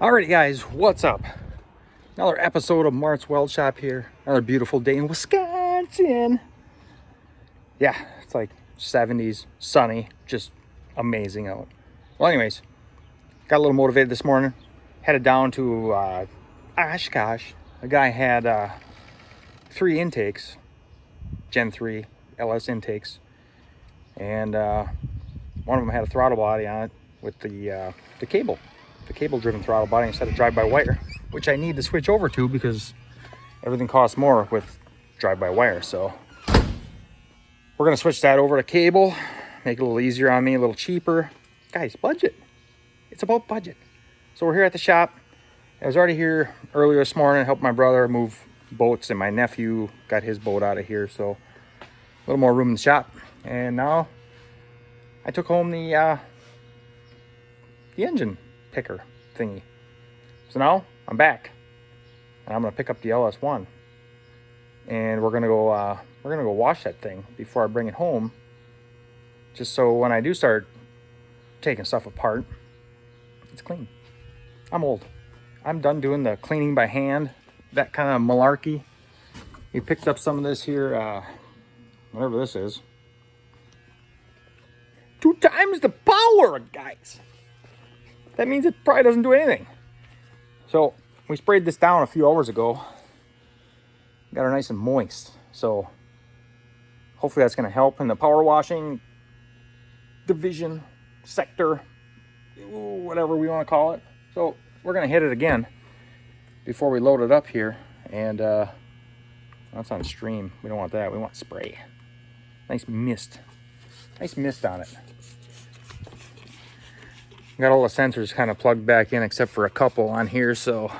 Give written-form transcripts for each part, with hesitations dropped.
Alrighty guys, what's up? Another episode of Mart's Weld Shop here. Another beautiful day in Wisconsin. Yeah, it's like 70s, sunny, just amazing out. Well anyways, got a little motivated this morning. Headed down to Oshkosh. The guy had 3 intakes, Gen 3 LS intakes. And one of them had a throttle body on it with the cable driven throttle body instead of drive-by-wire, which I need to switch over to because everything costs more with drive-by-wire. So we're gonna switch that over to cable, make it a little easier on me, a little cheaper. Guys, budget. It's about budget. So we're here at the shop. I was already here earlier this morning, helped my brother move boats, and my nephew got his boat out of here, so a little more room in the shop. And now I took home the engine picker thingy. So now I'm back, and I'm gonna pick up the LS1, and we're gonna go wash that thing before I bring it home, just so when I do start taking stuff apart, it's clean. I'm old. I'm done doing the cleaning by hand, that kind of malarkey. We picked up some of this here, whatever this is. 2 times the power, guys. That means it probably doesn't do anything. So we sprayed this down a few hours ago. Got her nice and moist. So hopefully that's going to help in the power washing division, sector, whatever we want to call it. So we're going to hit it again before we load it up here. And that's on stream. We don't want that. We want spray. Nice mist. Nice mist on it. Got all the sensors kind of plugged back in except for a couple on here, so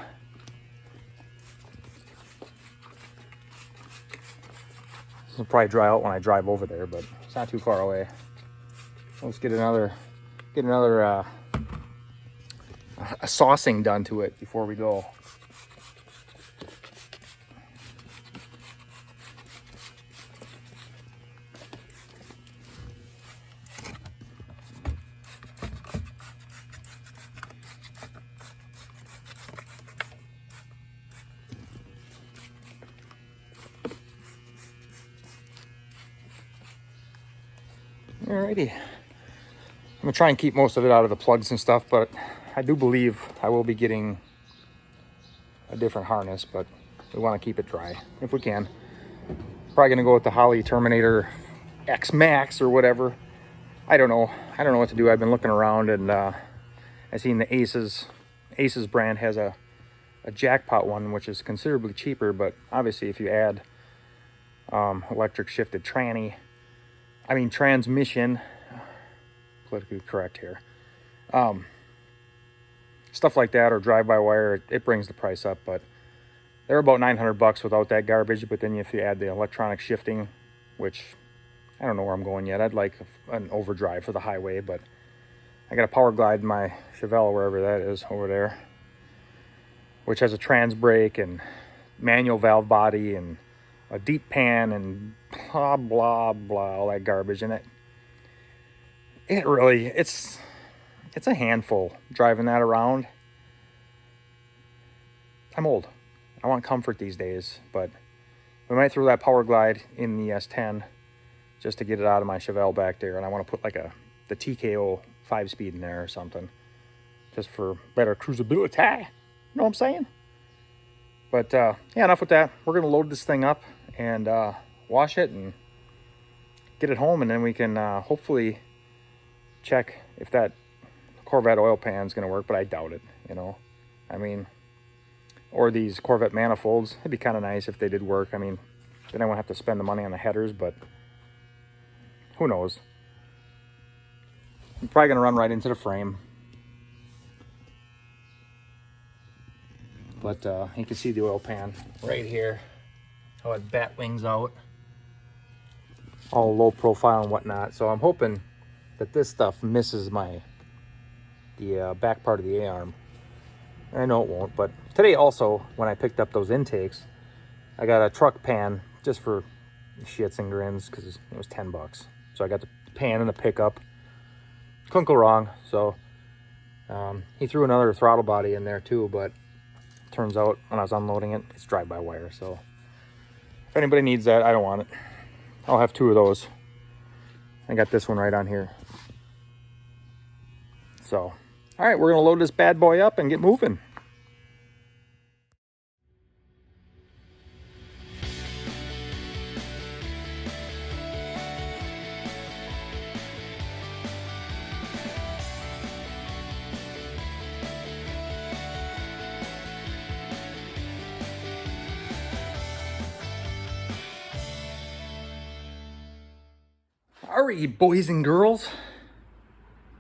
this will probably dry out when I drive over there, but it's not too far away. Let's get another a saucing done to it before we go. Alrighty, I'm gonna try and keep most of it out of the plugs and stuff, but I do believe I will be getting a different harness, but we want to keep it dry if we can. Probably gonna go with the Holley Terminator X Max or whatever. I don't know what to do. I've been looking around, and I seen the Aces brand has a jackpot one, which is considerably cheaper, but obviously if you add electric shifted transmission, politically correct here, stuff like that, or drive-by-wire, it brings the price up. But they're about $900 without that garbage. But then if you add the electronic shifting, which I don't know where I'm going yet, I'd like an overdrive for the highway, but I got a Power Glide in my Chevelle, wherever that is over there, which has a trans brake and manual valve body and a deep pan and blah blah blah, all that garbage. And it really, it's a handful driving that around. I'm old. I want comfort these days, but we might throw that Power Glide in the S10 just to get it out of my Chevelle back there. And I want to put like the TKO 5-speed in there or something, just for better cruisability. You know what I'm saying? But yeah, enough with that. We're gonna load this thing up and wash it and get it home, and then we can hopefully check if that Corvette oil pan is going to work, but I doubt it, you know. I mean, or these Corvette manifolds. It'd be kind of nice if they did work. I mean, then I won't have to spend the money on the headers, but who knows. I'm probably going to run right into the frame. But you can see the oil pan right here, how it bat wings out, all low profile and whatnot. So I'm hoping that this stuff misses the back part of the A-arm. I know it won't, but today also, when I picked up those intakes, I got a truck pan just for shits and grins because it was $10. So I got the pan and the pickup. Couldn't go wrong. So He threw another throttle body in there too, but turns out when I was unloading it, it's drive-by-wire. So if anybody needs that, I don't want it. I'll have 2 of those. I got this one right on here. So, all right, we're gonna load this bad boy up and get moving. All right, boys and girls,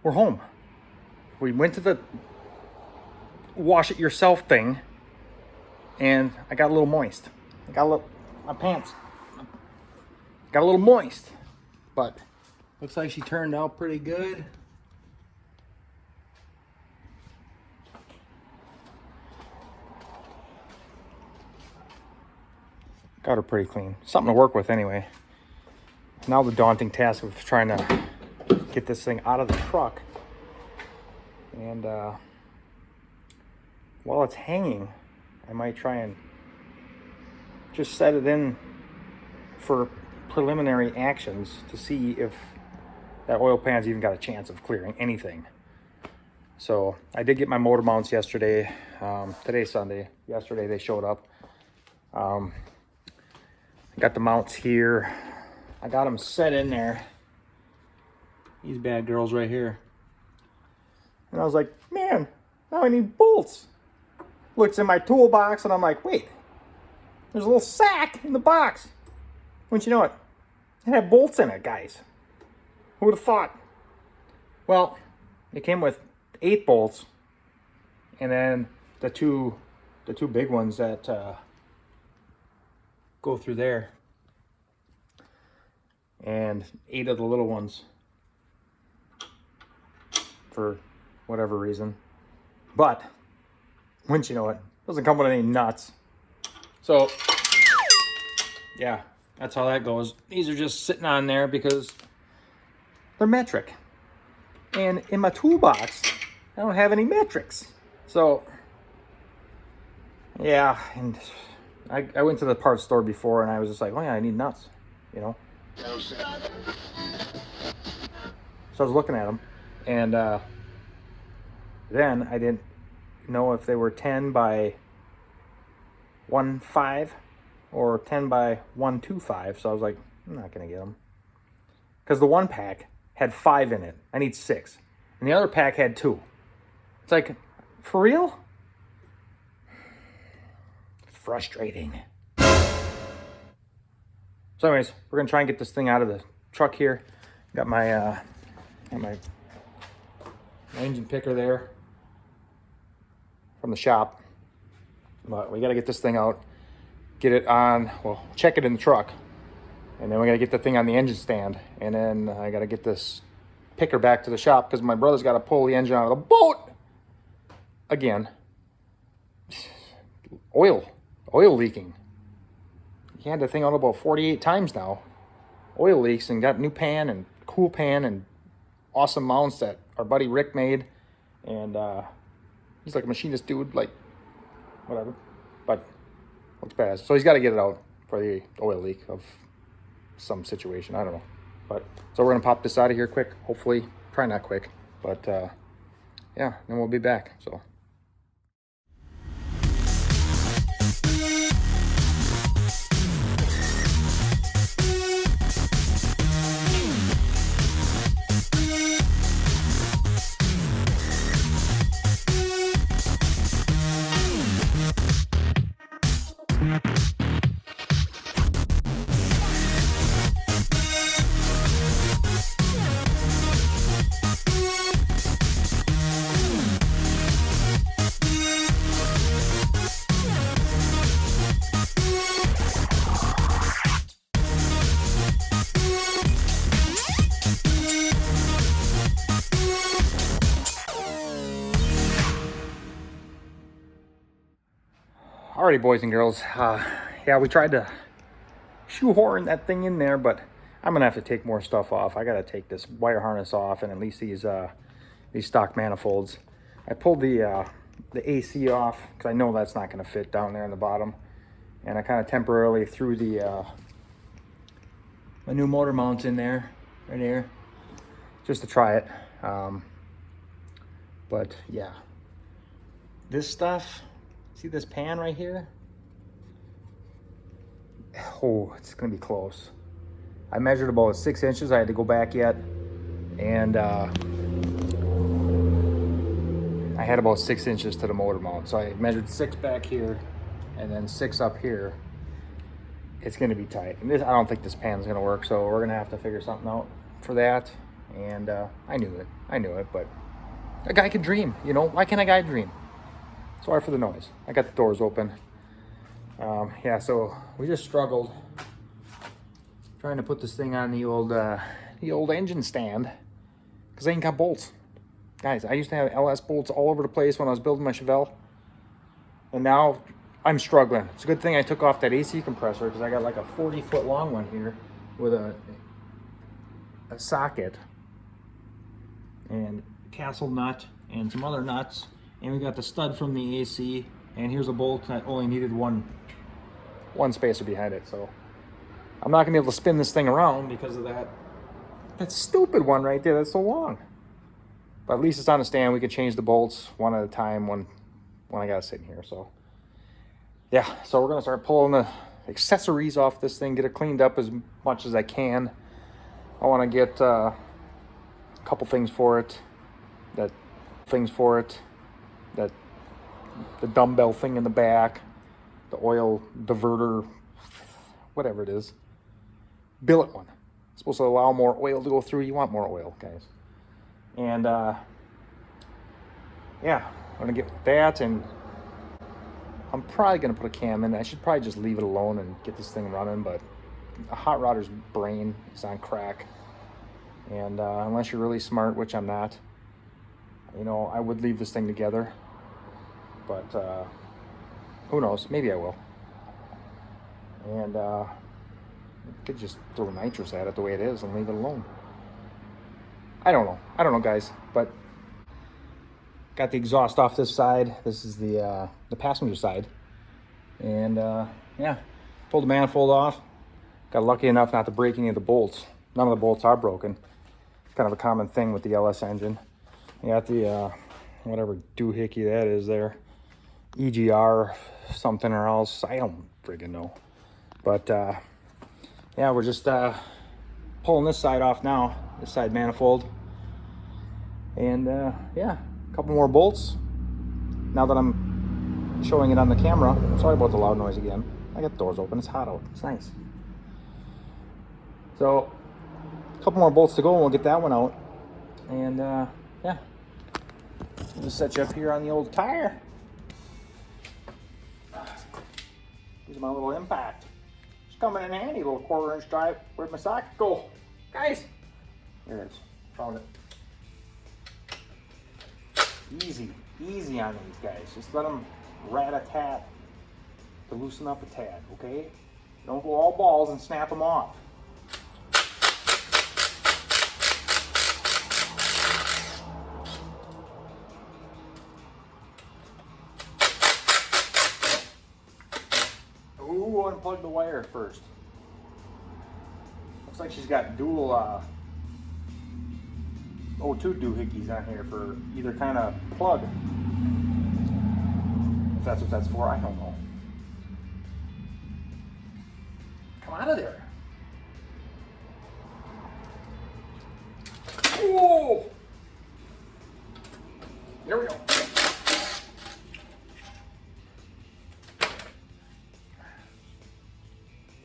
we're home. We went to the wash it yourself thing, and I got a little moist. My pants got a little moist, but looks like she turned out pretty good. Got her pretty clean. Something to work with anyway. Now the daunting task of trying to get this thing out of the truck. And while it's hanging, I might try and just set it in for preliminary actions to see if that oil pan's even got a chance of clearing anything. So I did get my motor mounts yesterday. Today's Sunday. Yesterday they showed up. I got the mounts here. I got them set in there. These bad girls right here. And I was like, man, now I need bolts. Looks in my toolbox and I'm like, wait, there's a little sack in the box. Wouldn't you know it? It had bolts in it, guys. Who would have thought? Well, it came with 8 bolts, and then the two big ones that go through there, and 8 of the little ones for whatever reason. But wouldn't you know it, doesn't come with any nuts. So yeah, that's how that goes. These are just sitting on there because they're metric, and in my toolbox I don't have any metrics. So yeah, and I went to the parts store before and I was just like, oh yeah, I need nuts, you know. So I was looking at them, and then I didn't know if they were 10 by 1.5 or 10 by 1.25. So I was like, I'm not gonna get them, because the one pack had 5 in it. I need 6, and the other pack had 2. It's like, for real? Frustrating. So anyways, we're gonna try and get this thing out of the truck here. Got my my engine picker there from the shop, but we gotta get this thing out, get it on, well, check it in the truck, and then we gotta get the thing on the engine stand, and then I gotta get this picker back to the shop because my brother's gotta pull the engine out of the boat again. Oil leaking. He had the thing out about 48 times now. Oil leaks, and got new pan and cool pan and awesome mounts that our buddy Rick made. And he's like a machinist dude, like whatever. But looks bad. So he's got to get it out for the oil leak of some situation. I don't know. But so we're gonna pop this out of here quick. Hopefully, probably not quick. But yeah, then we'll be back. So. Alrighty, boys and girls. Yeah, we tried to shoehorn that thing in there, but I'm gonna have to take more stuff off. I gotta take this wire harness off, and at least these stock manifolds. I pulled the AC off because I know that's not going to fit down there in the bottom, and I kind of temporarily threw the my new motor mounts in there, right here, just to try it. But yeah, this stuff, see this pan right here? Oh, it's gonna be close. I measured about 6 inches. I had to go back yet, and I had about 6 inches to the motor mount. So I measured 6 back here and then 6 up here. It's gonna be tight. And this, I don't think this pan's gonna work, so we're gonna have to figure something out for that. And I knew it, but a guy could dream, you know? Why can't a guy dream? Sorry for the noise. I got the doors open. Yeah, so we just struggled trying to put this thing on the old engine stand because I ain't got bolts. Guys, I used to have LS bolts all over the place when I was building my Chevelle, and now I'm struggling. It's a good thing I took off that AC compressor because I got like a 40-foot long one here with a socket and castle nut and some other nuts, and we got the stud from the AC, and here's a bolt that only needed one spacer behind it. So I'm not gonna be able to spin this thing around because of that stupid one right there that's so long. But at least it's on a stand. We can change the bolts one at a time when I got it sitting here. So yeah, so we're gonna start pulling the accessories off this thing, get it cleaned up as much as I can. I want to get a couple things for it, the dumbbell thing in the back, the oil diverter, whatever it is, billet one. It's supposed to allow more oil to go through. You want more oil, guys. And yeah, I'm gonna get that, and I'm probably gonna put a cam in. I should probably just leave it alone and get this thing running, but a hot rodder's brain is on crack, and unless you're really smart, which I'm not, you know, I would leave this thing together, but who knows, maybe I will. And could just throw nitrous at it the way it is and leave it alone. I don't know, guys, but got the exhaust off this side. This is the passenger side, and yeah, pulled the manifold off. Got lucky enough not to break any of the bolts. None of the bolts are broken. It's kind of a common thing with the LS engine. You got the whatever doohickey that is there, EGR something or else. I don't friggin' know. But yeah, we're just pulling this side off now, this side manifold. And yeah, a couple more bolts. Now that I'm showing it on the camera, sorry about the loud noise again. I got the doors open, it's hot out, it's nice. So, a couple more bolts to go and we'll get that one out. And yeah, I'll just set you up here on the old tire. Here's my little impact. It's coming in handy, little 1/4 inch drive. Where'd my socket go? Guys, there it is, found it. Easy on these guys. Just let them rat-a-tat to loosen up a tad, okay? Don't go all balls and snap them off. Ooh, unplug the wire first. Looks like she's got dual O2 doohickeys on here for either kind of plug. If that's what that's for, I don't know. Come out of there. Whoa! There we go.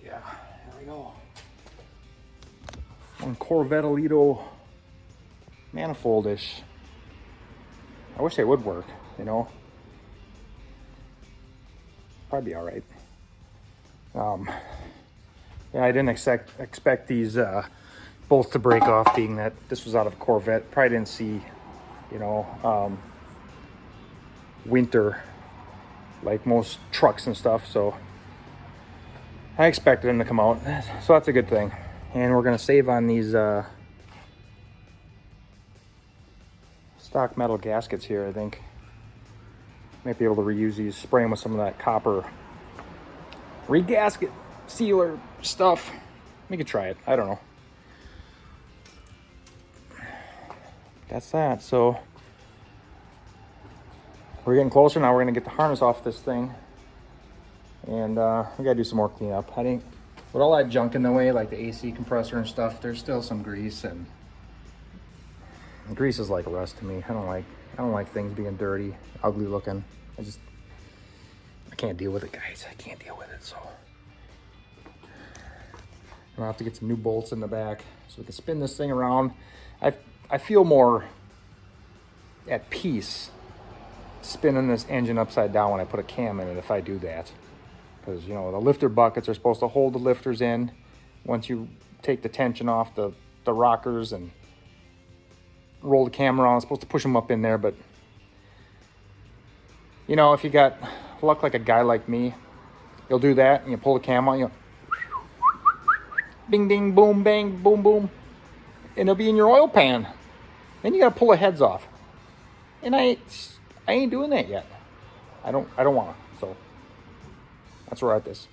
Yeah, there we go. One Corvette Alito manifold-ish. I wish they would work, you know. Probably be all right. Yeah, I didn't expect these bolts to break off, being that this was out of a Corvette. Probably didn't see, you know, winter like most trucks and stuff. So I expected them to come out. So that's a good thing. And we're gonna save on these stock metal gaskets here, I think. Might be able to reuse these, spray them with some of that copper regasket sealer stuff. We could try it. I don't know. That's that. So we're getting closer now. We're gonna get the harness off this thing, and we gotta do some more cleanup. I think with all that junk in the way, like the AC compressor and stuff, there's still some grease, and grease is like rust to me. I don't like things being dirty, ugly looking. I can't deal with it, guys. I can't deal with it. So I'll have to get some new bolts in the back so we can spin this thing around. I feel more at peace spinning this engine upside down when I put a cam in it if I do that. Because, you know, the lifter buckets are supposed to hold the lifters in once you take the tension off the rockers and roll the cam around. It's supposed to push them up in there, but, you know, if you got luck like a guy like me, you'll do that and you pull the cam on, you bing, ding, boom, bang, boom, boom, and it'll be in your oil pan. Then you gotta pull the heads off. And I ain't doing that yet. I don't wanna. So that's where we're at this.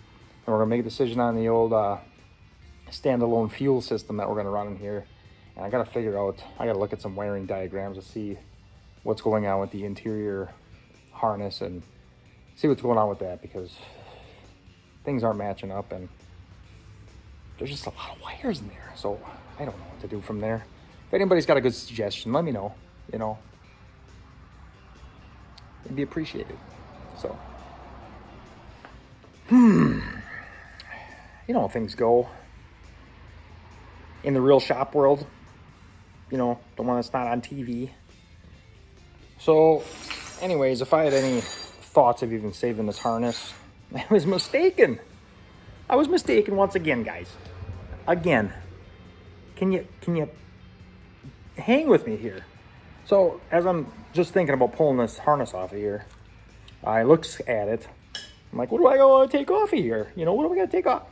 And we're gonna make a decision on the old standalone fuel system that we're gonna run in here. And I gotta figure out, I gotta look at some wiring diagrams to see what's going on with the interior harness and see what's going on with that, because things aren't matching up and there's just a lot of wires in there. So I don't know what to do from there. If anybody's got a good suggestion, let me know, you know. It'd be appreciated. So, you know how things go in the real shop world, you know, the one that's not on TV. So anyways, if I had any thoughts of even saving this harness, I was mistaken. I was mistaken once again, guys. Again. Can you hang with me here? So as I'm just thinking about pulling this harness off of here, I look at it. I'm like, what do I gotta take off of here? You know, what do I gotta take off?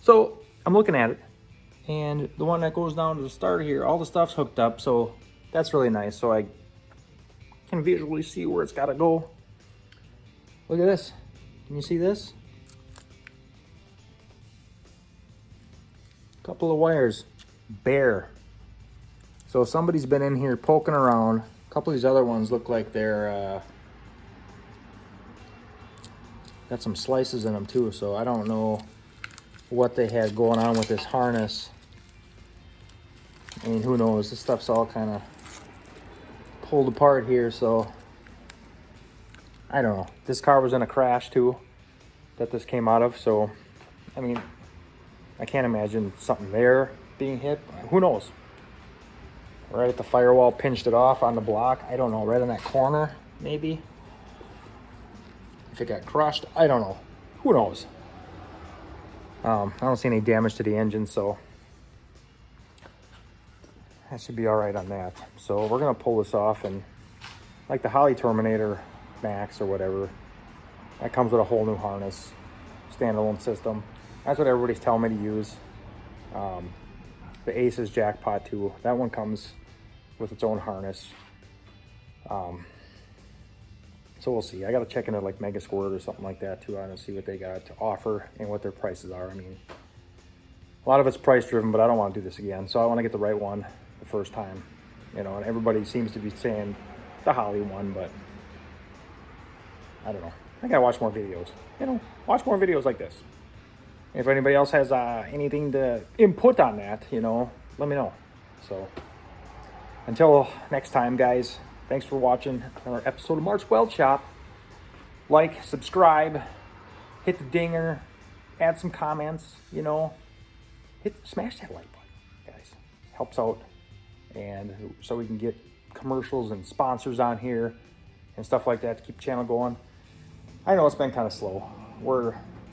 So I'm looking at it, and the one that goes down to the start here, all the stuff's hooked up, so that's really nice. So I can visually see where it's gotta go. Look at this. Can you see this? Couple of wires, bare. So if somebody's been in here poking around, a couple of these other ones look like they're got some slices in them too, so I don't know what they had going on with this harness. I mean, who knows? This stuff's all kind of pulled apart here, so I don't know. This car was in a crash too that this came out of, so I mean, I can't imagine something there being hit. Who knows? Right at the firewall, pinched it off on the block. I don't know, right in that corner, maybe. If it got crushed, I don't know. Who knows? I don't see any damage to the engine, so that should be all right on that. So we're gonna pull this off, and like the Holley Terminator Max or whatever, that comes with a whole new harness, standalone system. That's what everybody's telling me to use. The Aces Jackpot too. That one comes with its own harness. So we'll see. I got to check into like Mega Squirt or something like that too. I want to see what they got to offer and what their prices are. I mean, a lot of it's price driven, but I don't want to do this again. So I want to get the right one the first time, you know, and everybody seems to be saying the Holley one, but I don't know. I got to watch more videos, you know, watch more videos like this. If anybody else has anything to input on that, you know, let me know. So until next time, guys, thanks for watching another episode of Mart's Weld Shop. Like, subscribe, hit the dinger, add some comments, you know, smash that like button, guys. Helps out, and so we can get commercials and sponsors on here and stuff like that to keep the channel going. I know it's been kind of slow.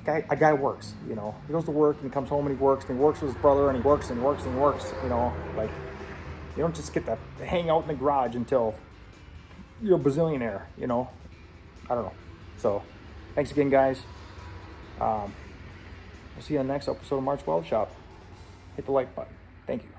A guy works, you know. He goes to work and he comes home and he works with his brother, and he works and he works and he works, you know. Like, you don't just get to hang out in the garage until you're a bazillionaire, you know. I don't know. So, thanks again, guys. We'll see you on the next episode of Mart's Weld Shop. Hit the like button. Thank you.